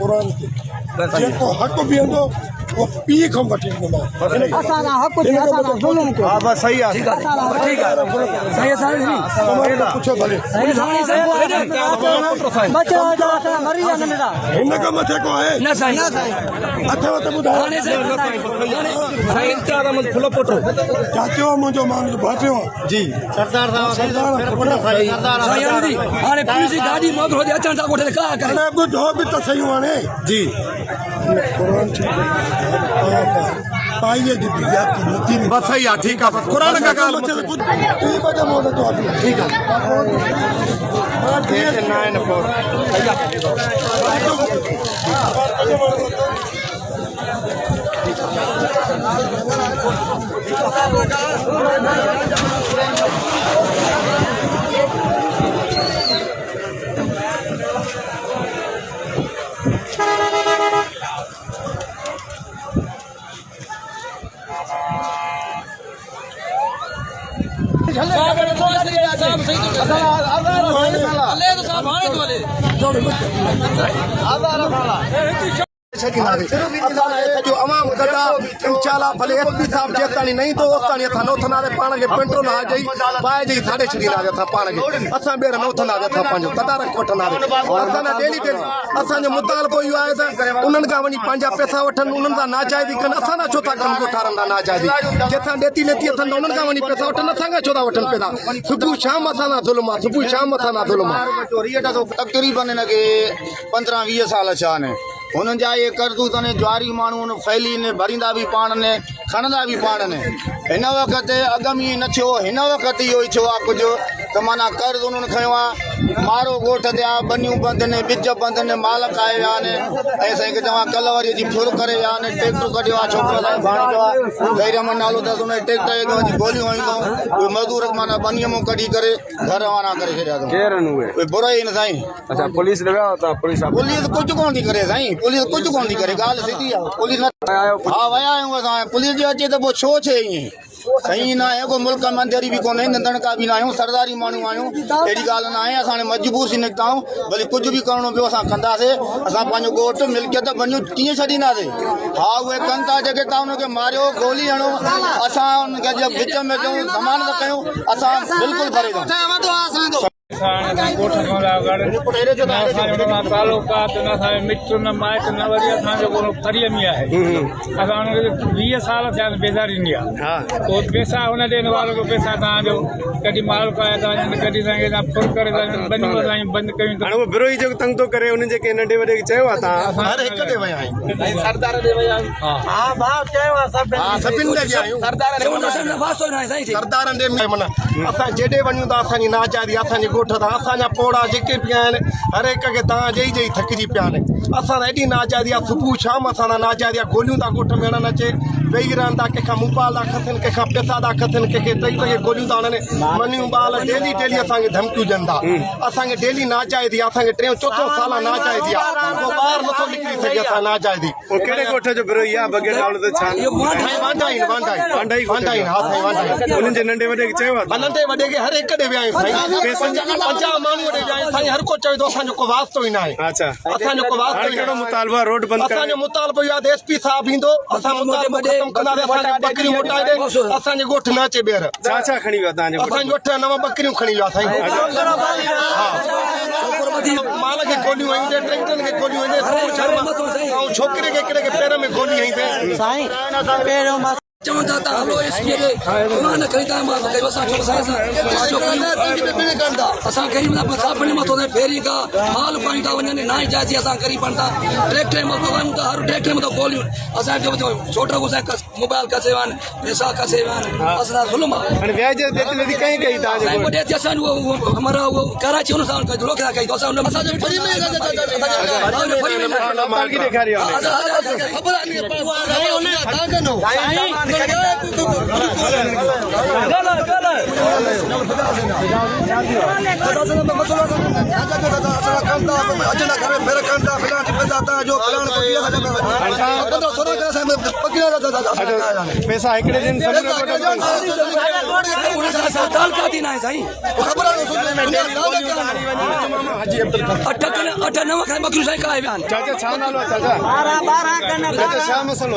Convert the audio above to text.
कुरान के जेको हक़ बीहंदो वो पी खां वठी ॾींदो असांजा हक़ थी असांजा ज़ुल्म कयो हा बस सही आहे ठीक आहे सही आहे पुछो भले बच्चा असां मरी विया नंढड़ा हिन खां मथे को आहे न साईं अथव त ॿुधायो साईं चार मन खुलो पोटो चाचो मुंहिंजो माण्हू भाटियो जी सरदार साहब हाणे पुलिस जी गाॾी मोकिलो अचनि था कोठे का करे ॿुधो बि त सही हाणे जी पाईअ जी ज्यादती नथी बस सही आहे ठीकु आहे क़ुरान का ॻाल्हि ठीक आहे अवाम गदा इंशाल्लाह भले एसपी साहब जेतानी नहीं तो ओतानी अथा नोथना दे पाण के पेट्रोल आ जाई पाए जी साडे छडीना दे अथा पाण के असा बेर नोथना दे अथा पांजो तदारक वठना दे असा डेली डेली असा जो मुद्दाल कोई आए त उनन का वनी पांजा पैसा वठन उनन दा नाजायदी कन असा ना छोता कन कोठारन दा नाजायदी जेथा देती लेती अथन उनन का वनी पैसा वठन असा का छोता वठन पैदा सुबह शाम असा ना जुल्म सुबह शाम असा ना जुल्म तकरीबन इनके 15-20 साल छा ने हुननि जा इहे करतूत ने ज्वारी माण्हू फैली ने भरींदा बि पाण ने खणंदा बि पाण ने हिन वक़्त अॻ में न थियो हिन वक़्त इहो ई थियो आहे कुझु त माना कर्ज़ उन्हनि खयो आहे मारो ॻोठ ते आहे बनियूं बंदि ने ॿिज बंदि ने मालक आए विया आहिनि ऐं साईं खे चवां कल्ह वरी अची फुर करे विया आहिनि ट्रैक्टर कढियो आहे छोकिरो साईं भाणे जो आहे गैरमन नालो अथसि हुन ट्रैक्टर खे वञी गोलियूं हयूं अथऊं उहे मज़दूर माना बनीअ मां कढी करे घर रवाना करे छॾिया अथऊं उहे बुरा ई न साईं अच्छा पुलिस ने पुलिस पुलिस कुझु कोन थी करे साईं पुलिस कुझु कोन थी करे ॻाल्हि सिधी आहे पुलिस न हा विया आहियूं असां पुलिस जो अचे त पोइ छो थिए ईअं सही न आहे को मुल्क मंदिर बि कोन्हे नंदण का बि न आहियूं सरदारी माण्हू आहियूं अहिड़ी ॻाल्हि न आहे असां हाणे मजबूर थी निकिता आहियूं भली कुझु बि करिणो पियो असां कंदासीं असां पंहिंजो ॻोठ मिल्कियत बनियूं कीअं छॾींदासीं हा उहे कनि था जेके तव्हां हुनखे मारियो गोली हणो असां हुनखे विच में कयूं ज़मानत कयूं असां बिल्कुलु भरे ॾियूं तालुकात न मिट न माइट न वरी असांजो फरीअ में आहे असां हुनखे 20 साल थिया बेज़ारी ॾींदी आहे पोइ पैसा हुन ॾियण वारो को पैसा तव्हांजो कॾहिं माल पाए था वञनि कॾहिं तव्हांखे फुर करे था वञनि बनियूं असां बंदि कयूं था विरोही जो तंग थो करे उन जेके नंढे वॾे खे चयो आहे तव्हां हर हिक ते विया आहियूं सरदार ॾे विया सरदारनि ॾे माना असां जेॾे वञूं था असांजी नाजायदी असांजे ॻोठ था असांजा पोड़ा जेके बि आहिनि हर हिक खे तव्हां ॾेई ॾेई थकिजी पिया आहिनि असां त एॾी नाजायदी आहे सुबुह शाम असां नाजायदी आहे गोलियूं था ॻोठ में हणनि अचे वेही रहनि था कंहिंखां मोबाइल था खसनि कंहिंखां पैसा था खसनि कंहिंखे टई गोलियूं था हणनि मनियूं ॿार डेली डेली असांखे धमकियूं ॾियनि था असांखे डेली नाजायदी आहे असांखे 3-4 साल नाजायदी आहे पोइ ॿाहिरि नथो निकिरी सघे असां नाजायदी कहिड़े ॻोठ जो विरोही आहे बग़ैर नालो त छा उन्हनि जे नंढे वॾे खे चयो आहे नंढे वॾे खे हर हिक ॾे विया आहियूं साईं 50 माण्हू ॾे विया आहियूं साईं हर को चवे थो असांजो को वास्तो ई न आहे अच्छा असांजो को वास्तो ई कहिड़ो मुतालबो आहे रोड बंदि असांजो मुतालबो इहो आहे एसपी साहब ईंदो असां मुतालबो ख़तम कंदासीं असांखे बकरियूं मोटाए ॾे असांजे ॻोठ न अचे ॿीहर छा छा खणी वियो तव्हांजो असांजो 8-9 बकरियूं खणी वियो साईं माल खे गोलियूं हयूं ट्रैक्टरनि खे गोलियूं हयूं ऐं छोकिरे खे हिकिड़े खे पेर में गोली हई साईं पहिरियों चवनि था हलो एसपी खे न खणी था असां कई साफ़णी मथो फेरी का माल पाणी था वञनि ना इजाज़ी असां करी पढ़ था ट्रैक्टर मथो वञूं था हर ट्रैक्टर मथो गोलियूं असांजो छोटो मोबाइल कसे विया आहिनि पैसा कसे विया आहिनि असां ज़ुल्म आहे हमारा वो कराची हुन सां रोकिया कई तो असां ख़बर पैसा हिकिड़े दिन सरकार का थी ना है साईं अठ 9 खां बकरियूं साईं का आहे बयान चाचा छा नालो आहे चाचा? चाचा छा मसलो